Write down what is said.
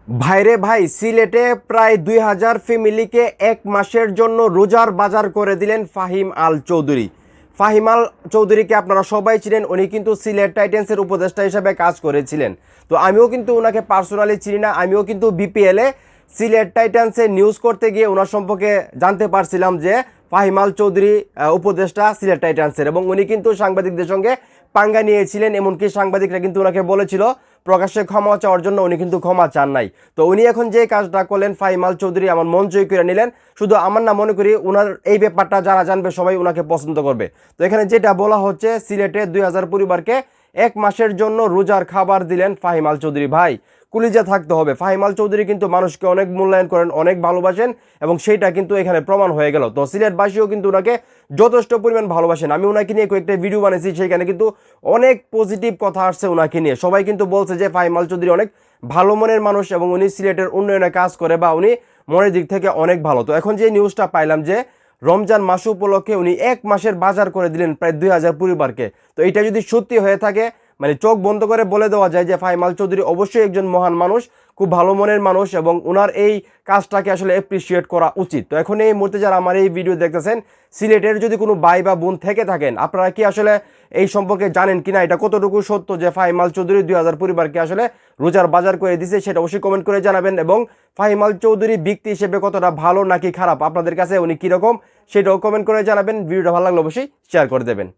ভাইরে ভাই, সিলেটে প্রায় ২,০০০ ফ্যামিলিকে এক মাসের জন্য রোজার বাজার করে দিলেন ফাহিম আল চৌধুরী। ফাহিম আল চৌধুরীকে আপনারা সবাই চিনেন, উনি কিন্তু সিলেট টাইটেন্সের উপদেষ্টা হিসেবে কাজ করেছিলেন। তো আমিও কিন্তু ওনাকে পার্সোনালি চিনি না, আমিও কিন্তু বিপিএলে সিলেট টাইটান্সে নিউজ করতে গিয়ে ওনার সম্পর্কে জানতে পারছিলাম যে ফাহিম আল চৌধুরী উপদেষ্টা সিলেট টাইটান্সের, এবং উনি কিন্তু সাংবাদিকদের সঙ্গে পাঙ্গা নিয়েছিলেন। এমনকি সাংবাদিকরা কিন্তু ওনাকে বলেছিল প্রকাশ্যে ক্ষমা চাওয়ার জন্য, উনি কিন্তু ক্ষমা চান নাই। তো উনি এখন যে কাজটা করলেন, ফাহিম আল চৌধুরী আমার মন জয় করে নিলেন। শুধু আমার না, মনে করি ওনার এই ব্যাপারটা যারা জানবে সবাই ওনাকে পছন্দ করবে। তো এখানে যেটা বলা হচ্ছে, সিলেটে ২,০০০ পরিবারকে এক মাসের জন্য রোজার খাবার দিলেন ফাহিম আল চৌধুরী। ভাই, কুলিজা থাকতে হবে। ফাহিম আল চৌধুরী কিন্তু মানুষকে অনেক মূল্যায়ন করেন, অনেক ভালোবাসেন, এবং সেইটা কিন্তু এখানে প্রমাণ হয়ে গেল। তো সিলেটবাসীও কিন্তু ওনাকে যথেষ্ট পরিমাণ ভালোবাসেন। আমি ওনাকে নিয়ে কয়েকটা ভিডিও বানিয়েছি, সেখানে কিন্তু অনেক পজিটিভ কথা আসছে ওনাকে নিয়ে। সবাই কিন্তু বলছে যে ফাহিম আল চৌধুরী অনেক ভালো মনের মানুষ এবং উনি সিলেটের উন্নয়নে কাজ করে, বা উনি মনের দিক থেকে অনেক ভালো। তো এখন যে নিউজটা পাইলাম যে রমজান মাস উপলক্ষে উনি এক মাসের বাজার করে দিলেন প্রায় ২,০০০ পরিবারকে। তো এটা যদি সত্যি হয়ে থাকে, মানে চোখ বন্ধ করে বলে দেওয়া যায় যে ফাহিম আল চৌধুরী অবশ্যই একজন মহান মানুষ, খুব ভালো মনের মানুষ, এবং ওনার এই কাজটাকে আসলে অ্যাপ্রিসিয়েট করা উচিত। তো এখন এই মুহূর্তে যারা আমার এই ভিডিও দেখতেছেন, সিলেটের যদি কোনো ভাই বা বোন থেকে থাকেন, আপনারা কি আসলে এই সম্পর্কে জানেন কিনা, এটা কতটুকু সত্য যে ফাহিম আল চৌধুরী ২,০০০ পরিবারকে আসলে রোজার বাজার করে দিছে, সেটা অবশ্যই কমেন্ট করে জানাবেন। এবং ফাহিম আল চৌধুরী ব্যক্তি হিসেবে কতটা ভালো নাকি খারাপ, আপনাদের কাছে উনি কীরকম, সেটাও কমেন্ট করে জানাবেন। ভিডিওটা ভালো লাগলে অবশ্যই শেয়ার করে দেবেন।